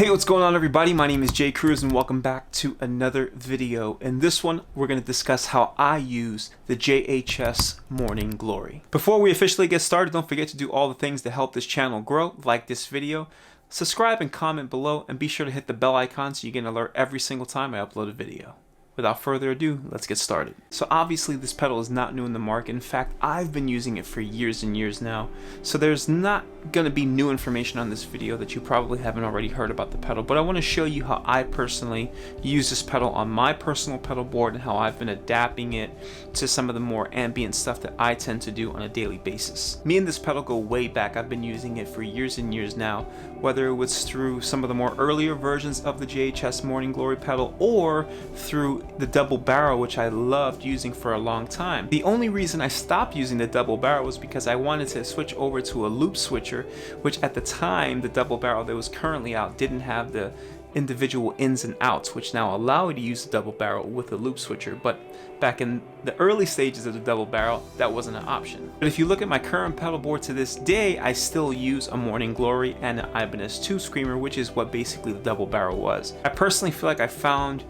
Hey, what's going on everybody? My name is Cruz and welcome back to another video. In this one, we're going to discuss how I use the JHS Morning Glory. Before we officially get started, don't forget to do all the things to help this channel grow, like this video, subscribe and comment below, and be sure to hit the bell icon so you get an alert every single time I upload a video. Without further ado, let's get started. So obviously this pedal is not new in the market. In fact, I've been using it for years and years now. So there's not going to be new information on this video that you probably haven't already heard about the pedal. But I want to show you how I personally use this pedal on my personal pedal board and how I've been adapting it to some of the more ambient stuff that I tend to do on a daily basis. Me and this pedal go way back. I've been using it for years and years now, whether it was through some of the more earlier versions of the JHS Morning Glory pedal or through the double barrel, which I loved using for a long time. The only reason I stopped using the double barrel was because I wanted to switch over to a loop switcher, which at the time, the double barrel that was currently out didn't have the individual ins and outs, which now allow you to use the double barrel with a loop switcher. But back in the early stages of the double barrel, that wasn't an option. But if you look at my current pedal board to this day, I still use a Morning Glory and an Ibanez Tube Screamer, which is what basically the double barrel was. I personally feel like I found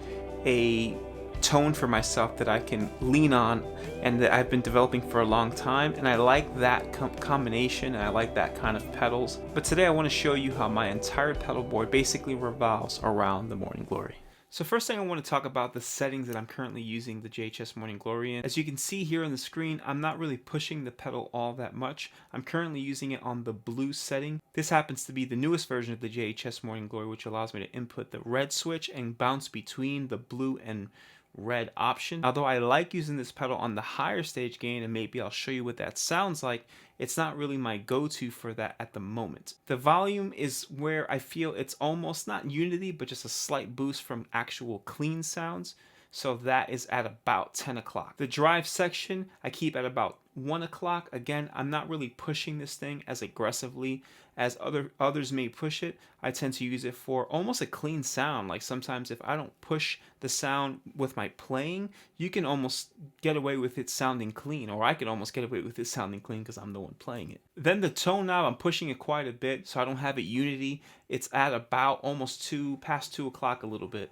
a tone for myself that I can lean on and that I've been developing for a long time, and I like that combination and I like that kind of pedals. But today I want to show you how my entire pedal board basically revolves around the Morning Glory. So first thing I want to talk about the settings that I'm currently using the JHS Morning Glory in. As you can see here on the screen, I'm not really pushing the pedal all that much. I'm currently using it on the blue setting. This happens to be the newest version of the JHS Morning Glory, which allows me to input the red switch and bounce between the blue and red option. Although I like using this pedal on the higher stage gain, and maybe I'll show you what that sounds like, it's not really my go-to for that at the moment. The volume is where I feel it's almost not unity, but just a slight boost from actual clean sounds. So that is at about 10 o'clock. The drive section I keep at about 1 o'clock. Again, I'm not really pushing this thing as aggressively as others may push it. I tend to use it for almost a clean sound. Like sometimes if I don't push the sound with my playing, you can almost get away with it sounding clean, or I can almost get away with it sounding clean because I'm the one playing it. Then the tone knob, I'm pushing it quite a bit, so I don't have it unity. It's at about almost past 2 o'clock a little bit.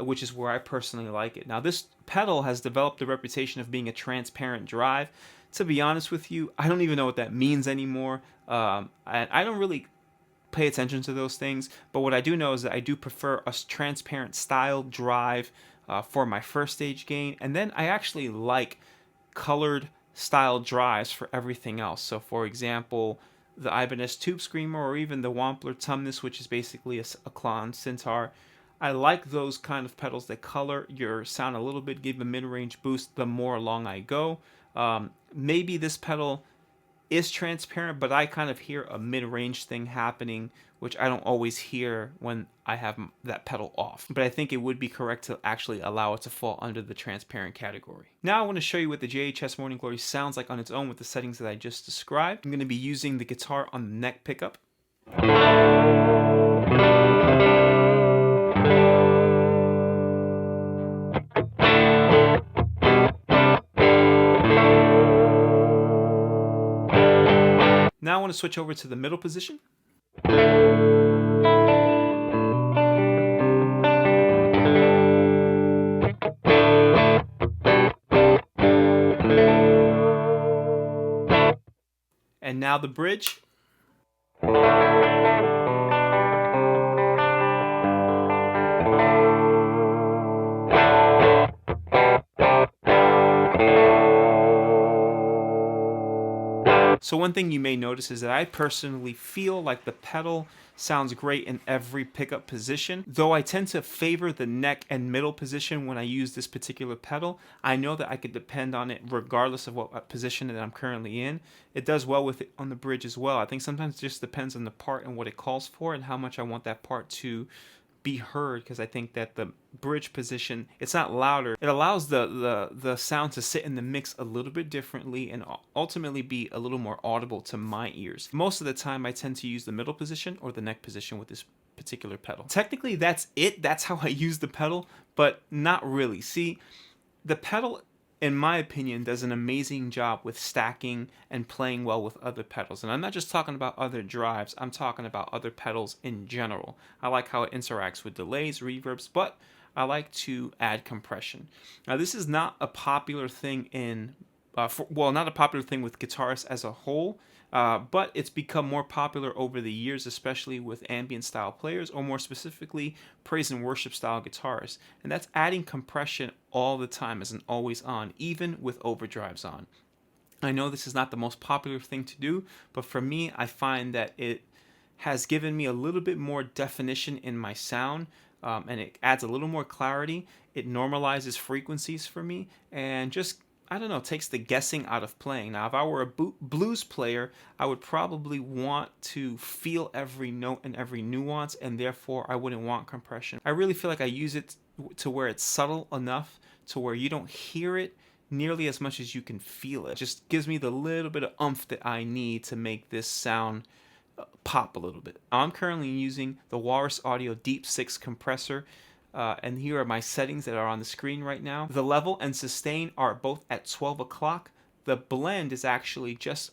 Which is where I personally like it. Now this pedal has developed the reputation of being a transparent drive. To be honest with you, I don't even know what that means anymore. I don't really pay attention to those things, but what I do know is that I do prefer a transparent style drive for my first stage gain, and then I actually like colored style drives for everything else. So for example, the Ibanez Tube Screamer, or even the Wampler Tumnus, which is basically a Klon Centaur, I like those kind of pedals that color your sound a little bit, give a mid-range boost the more along I go. Maybe this pedal is transparent, but I kind of hear a mid-range thing happening, which I don't always hear when I have that pedal off. But I think it would be correct to actually allow it to fall under the transparent category. Now I want to show you what the JHS Morning Glory sounds like on its own with the settings that I just described. I'm going to be using the guitar on the neck pickup. Now I want to switch over to the middle position. And now the bridge. So one thing you may notice is that I personally feel like the pedal sounds great in every pickup position. Though I tend to favor the neck and middle position when I use this particular pedal, I know that I could depend on it regardless of what position that I'm currently in. It does well with it on the bridge as well. I think sometimes it just depends on the part and what it calls for and how much I want that part to be heard, because I think that the bridge position, it's not louder. It allows the sound to sit in the mix a little bit differently and ultimately be a little more audible to my ears. Most of the time I tend to use the middle position or the neck position with this particular pedal. Technically that's it. That's how I use the pedal, but not really. See, the pedal in my opinion, does an amazing job with stacking and playing well with other pedals. And I'm not just talking about other drives, I'm talking about other pedals in general. I like how it interacts with delays, reverbs, but I like to add compression. Now, this is not a popular thing in, not a popular thing with guitarists as a whole, but it's become more popular over the years, especially with ambient style players, or more specifically, praise and worship style guitarists. And that's adding compression all the time as an always on, even with overdrives on. I know this is not the most popular thing to do, but for me, I find that it has given me a little bit more definition in my sound, and it adds a little more clarity. It normalizes frequencies for me, and just, I don't know, takes the guessing out of playing. Now, if I were a blues player, I would probably want to feel every note and every nuance, and therefore I wouldn't want compression. I really feel like I use it to where it's subtle enough to where you don't hear it nearly as much as you can feel it. It just gives me the little bit of oomph that I need to make this sound pop a little bit. I'm currently using the Walrus Audio Deep 6 compressor, and here are my settings that are on the screen right now. The level and sustain are both at 12 o'clock. The blend is actually just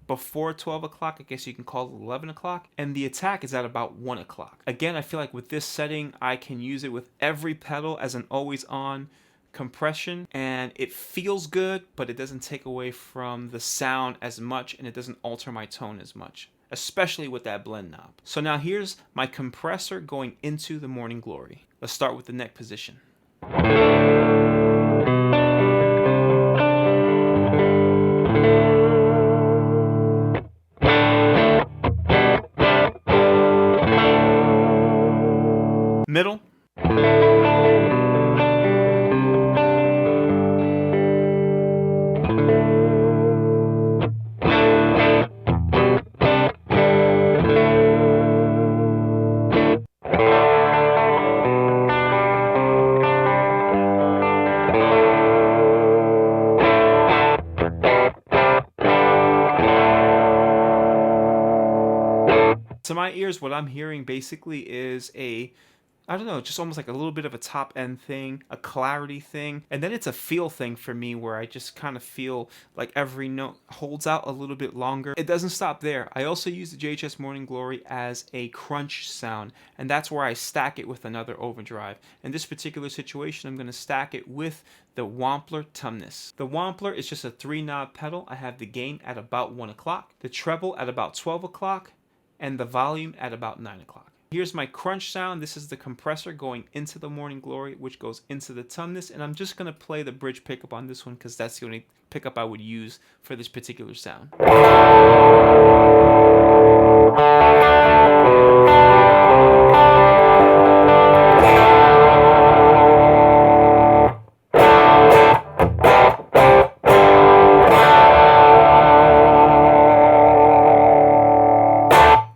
before 12 o'clock. I guess you can call it 11 o'clock. And the attack is at about 1 o'clock. Again, I feel like with this setting, I can use it with every pedal as an always on compression, and it feels good, but it doesn't take away from the sound as much, and it doesn't alter my tone as much, especially with that blend knob. So now here's my compressor going into the Morning Glory. Let's start with the neck position. Middle. To my ears, what I'm hearing basically is I don't know, just almost like a little bit of a top end thing, a clarity thing, and then it's a feel thing for me where I just kind of feel like every note holds out a little bit longer. It doesn't stop there. I also use the JHS Morning Glory as a crunch sound, and that's where I stack it with another overdrive. In this particular situation, I'm going to stack it with the Wampler Tumnus. The Wampler is just a 3-knob pedal. I have the gain at about 1 o'clock, the treble at about 12 o'clock, and the volume at about 9 o'clock. Here's my crunch sound. This is the compressor going into the Morning Glory, which goes into the Tumnus, and I'm just going to play the bridge pickup on this one because that's the only pickup I would use for this particular sound.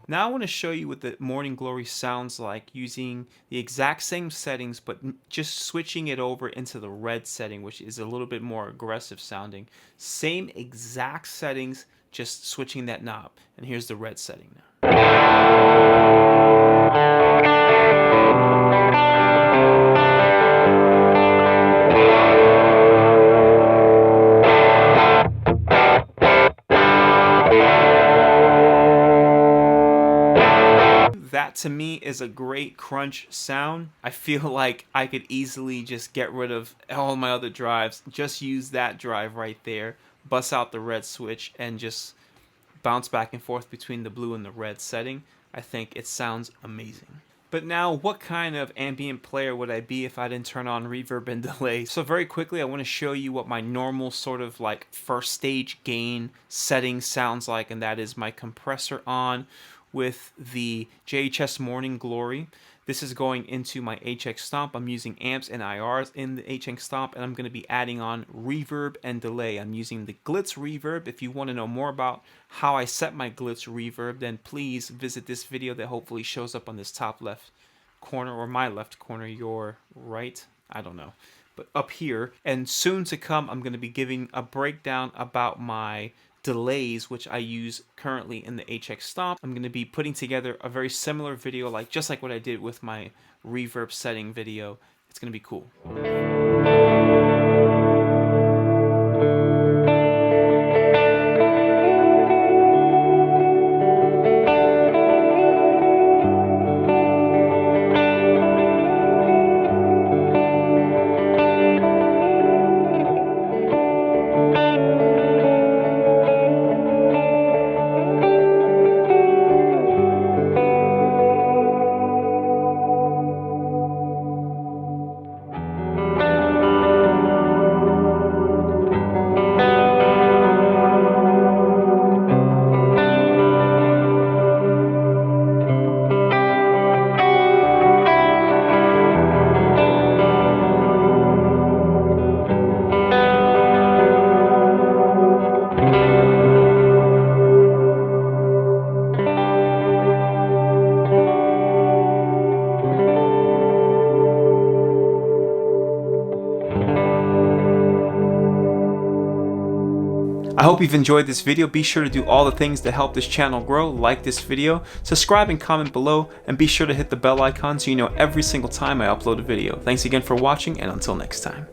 Now I want to show you what the Morning Glory sounds like using the exact same settings, but just switching it over into the red setting, which is a little bit more aggressive sounding. Same exact settings, just switching that knob. And here's the red setting now. That to me is a great crunch sound. I feel like I could easily just get rid of all my other drives, just use that drive right there, bust out the red switch, and just bounce back and forth between the blue and the red setting. I think it sounds amazing. But now, what kind of ambient player would I be if I didn't turn on reverb and delay? So very quickly, I want to show you what my normal sort of like first stage gain setting sounds like, and that is my compressor on with the JHS Morning Glory. This is going into my HX Stomp. I'm using amps and IRs in the HX Stomp, and I'm going to be adding on reverb and delay. I'm using the Glitz reverb. If you want to know more about how I set my Glitz reverb, then please visit this video that hopefully shows up on this top left corner, or my left corner, your right, I don't know, but up here. And soon to come, I'm going to be giving a breakdown about my delays, which I use currently in the HX Stomp. I'm going to be putting together a very similar video, just like what I did with my reverb setting video. It's going to be cool. I hope you've enjoyed this video. Be sure to do all the things to help this channel grow, like this video, subscribe and comment below, and be sure to hit the bell icon so you know every single time I upload a video. Thanks again for watching, and until next time.